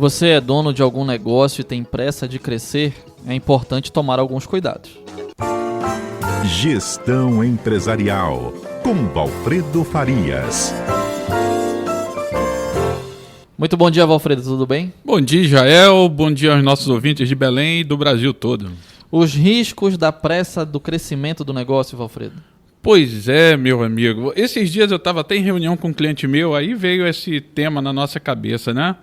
Você é dono de algum negócio e tem pressa de crescer? É importante tomar alguns cuidados. Gestão Empresarial, com Valfredo Farias. Muito bom dia, Valfredo, tudo bem? Bom dia, Jael. Bom dia aos nossos ouvintes de Belém e do Brasil todo. Os riscos da pressa do crescimento do negócio, Valfredo. Pois é, meu amigo. Esses dias eu estava até em reunião com um cliente meu, aí veio esse tema na nossa cabeça, né?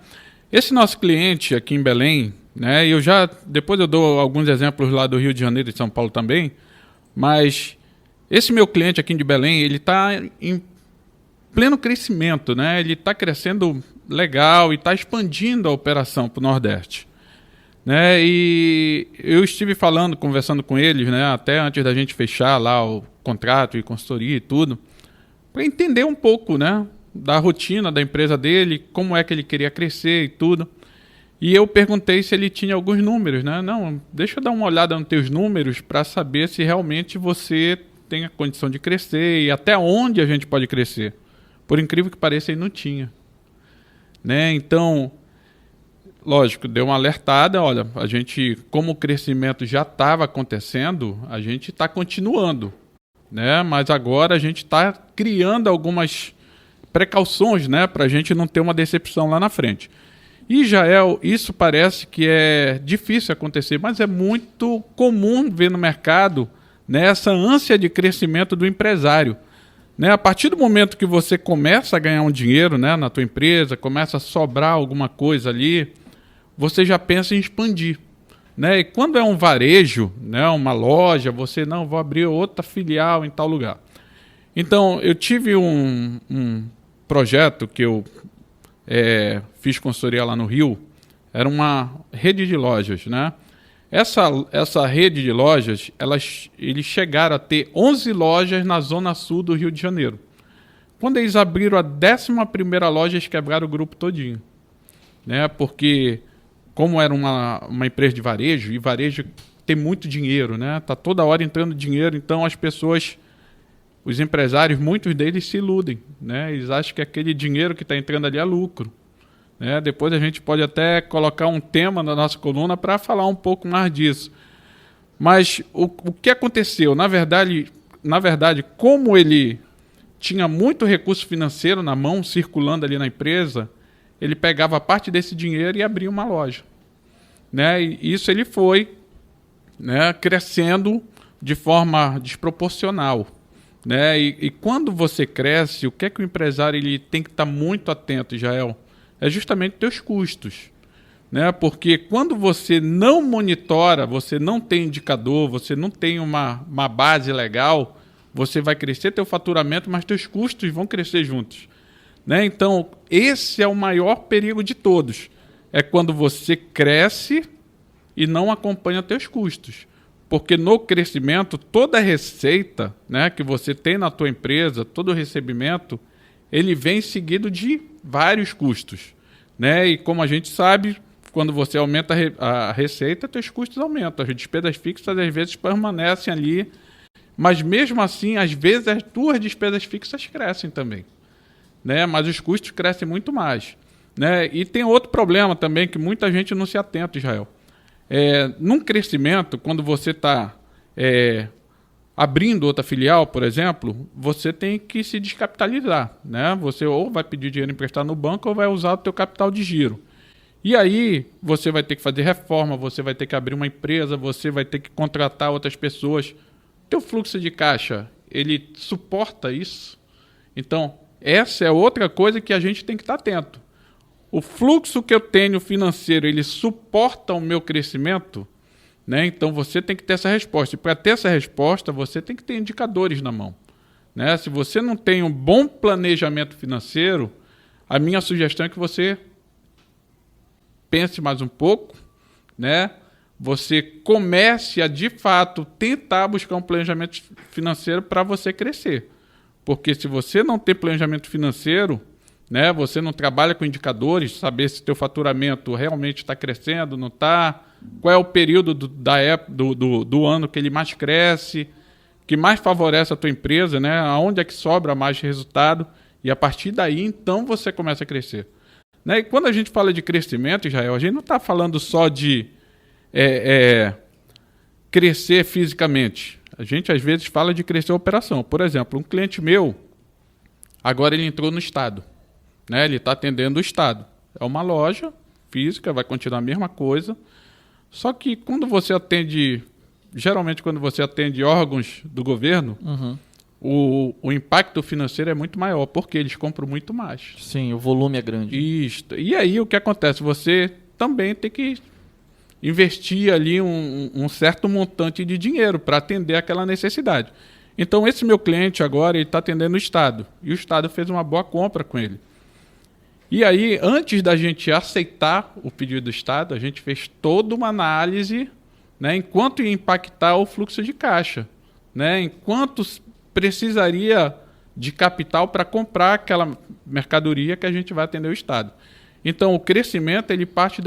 Esse nosso cliente aqui em Belém, né? Depois eu dou alguns exemplos lá do Rio de Janeiro e de São Paulo também, mas esse meu cliente aqui de Belém, ele está em pleno crescimento, né? Ele está crescendo legal e está expandindo a operação para o Nordeste, né? E eu estive conversando com eles, né? Até antes da gente fechar lá o contrato e consultoria e tudo, para entender um pouco, né? Da rotina da empresa dele, como é que ele queria crescer e tudo. E eu perguntei se ele tinha alguns números, né? Não, deixa eu dar uma olhada nos teus números para saber se realmente você tem a condição de crescer e até onde a gente pode crescer. Por incrível que pareça, ele não tinha, né? Então, lógico, deu uma alertada, olha, a gente, como o crescimento já estava acontecendo, a gente está continuando, né? Mas agora a gente está criando algumas precauções, né, para a gente não ter uma decepção lá na frente. E, Jael, isso parece que é difícil acontecer, mas é muito comum ver no mercado, né, essa ânsia de crescimento do empresário. Né? A partir do momento que você começa a ganhar um dinheiro, né, na tua empresa, começa a sobrar alguma coisa ali, você já pensa em expandir. Né? E quando é um varejo, né, uma loja, você não, vou abrir outra filial em tal lugar. Então, eu tive um projeto que eu fiz consultoria lá no Rio, era uma rede de lojas, né? Essa rede de lojas, eles chegaram a ter 11 lojas na zona sul do Rio de Janeiro. Quando eles abriram a 11ª loja, eles quebraram o grupo todinho, né? Porque, como era uma empresa de varejo, e varejo tem muito dinheiro, né? Tá toda hora entrando dinheiro, então as pessoas... Os empresários, muitos deles se iludem, né? Eles acham que aquele dinheiro que está entrando ali é lucro, né? Depois a gente pode até colocar um tema na nossa coluna para falar um pouco mais disso. Mas o que aconteceu? Na verdade, como ele tinha muito recurso financeiro na mão, circulando ali na empresa, ele pegava parte desse dinheiro e abria uma loja, né? E isso ele foi, né, crescendo de forma desproporcional. Né? E quando você cresce, o que é que o empresário ele tem que estar muito atento, Jael? É justamente teus custos. Né? Porque quando você não monitora, você não tem indicador, você não tem uma base legal, você vai crescer teu faturamento, mas teus custos vão crescer juntos. Né? Então, esse é o maior perigo de todos. É quando você cresce e não acompanha teus custos. Porque no crescimento, toda a receita, né, que você tem na tua empresa, todo o recebimento, ele vem seguido de vários custos. Né? E como a gente sabe, quando você aumenta a receita, teus custos aumentam. As despesas fixas, às vezes, permanecem ali. Mas mesmo assim, às vezes, as tuas despesas fixas crescem também. Né? Mas os custos crescem muito mais. Né? E tem outro problema também que muita gente não se atenta, Israel. Num crescimento, quando você está abrindo outra filial, por exemplo, você tem que se descapitalizar. Né? Você ou vai pedir dinheiro emprestado no banco ou vai usar o teu capital de giro. E aí você vai ter que fazer reforma, você vai ter que abrir uma empresa, você vai ter que contratar outras pessoas. Teu fluxo de caixa, ele suporta isso? Então, essa é outra coisa que a gente tem que estar atento. O fluxo que eu tenho financeiro, ele suporta o meu crescimento? Né? Então, você tem que ter essa resposta. E para ter essa resposta, você tem que ter indicadores na mão. Né? Se você não tem um bom planejamento financeiro, a minha sugestão é que você pense mais um pouco, né? Você comece a, de fato, tentar buscar um planejamento financeiro para você crescer. Porque se você não tem planejamento financeiro, né, você não trabalha com indicadores, saber se teu faturamento realmente está crescendo, não está, qual é o período do ano que ele mais cresce, que mais favorece a tua empresa, né, aonde é que sobra mais resultado, e a partir daí, então, você começa a crescer. Né? E quando a gente fala de crescimento, Israel, a gente não está falando só de crescer fisicamente. A gente, às vezes, fala de crescer a operação. Por exemplo, um cliente meu, agora ele entrou no Estado. Né? Ele está atendendo o Estado. É uma loja física, vai continuar a mesma coisa. Só que quando você atende, geralmente quando você atende órgãos do governo, o impacto financeiro é muito maior, porque eles compram muito mais. Sim, o volume é grande. Isso. E aí o que acontece? Você também tem que investir ali um certo montante de dinheiro para atender aquela necessidade. Então esse meu cliente agora ele está atendendo o Estado. E o Estado fez uma boa compra com ele. E aí, antes da gente aceitar o pedido do Estado, a gente fez toda uma análise, né, em quanto ia impactar o fluxo de caixa, né, em quanto precisaria de capital para comprar aquela mercadoria que a gente vai atender o Estado. Então, o crescimento ele parte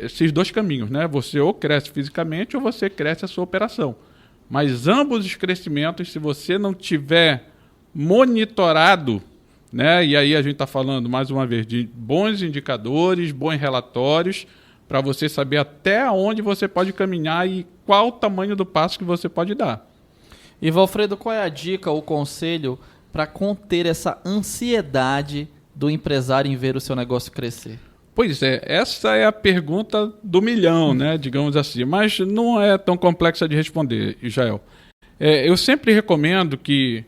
esses dois caminhos, né? Você ou cresce fisicamente ou você cresce a sua operação. Mas ambos os crescimentos, se você não tiver monitorado, né? E aí a gente está falando, mais uma vez, de bons indicadores, bons relatórios, para você saber até onde você pode caminhar e qual o tamanho do passo que você pode dar. E, Valfredo, qual é a dica, o conselho para conter essa ansiedade do empresário em ver o seu negócio crescer? Pois é, essa é a pergunta do milhão, né? Digamos assim, mas não é tão complexa de responder, Israel. Eu sempre recomendo que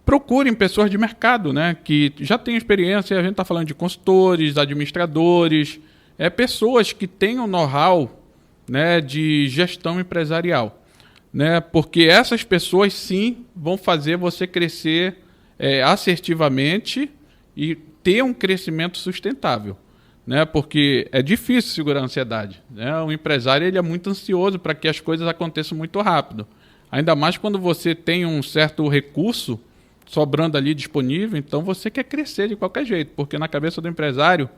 procurem pessoas de mercado, né, que já têm experiência. A gente está falando de consultores, administradores, pessoas que tenham know-how, né, de gestão empresarial, né, porque essas pessoas sim vão fazer você crescer assertivamente e ter um crescimento sustentável, né, porque é difícil segurar a ansiedade, né? O empresário ele é muito ansioso para que as coisas aconteçam muito rápido, ainda mais quando você tem um certo recurso sobrando ali disponível, então você quer crescer de qualquer jeito, porque na cabeça do empresário,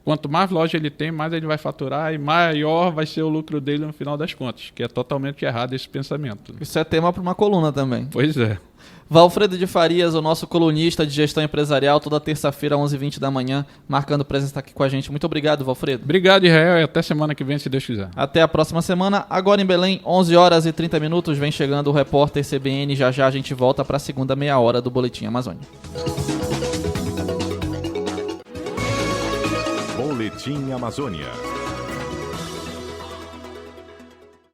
quanto mais loja ele tem, mais ele vai faturar e maior vai ser o lucro dele no final das contas, que é totalmente errado esse pensamento. Isso é tema para uma coluna também. Pois é. Valfredo de Farias, o nosso colunista de gestão empresarial, toda terça-feira, 11h20 da manhã, marcando presença aqui com a gente. Muito obrigado, Valfredo. Obrigado, Israel, e até semana que vem, se Deus quiser. Até a próxima semana. Agora em Belém, 11h30, vem chegando o repórter CBN. Já já a gente volta para a segunda meia hora do Boletim Amazônia. Boletim Amazônia.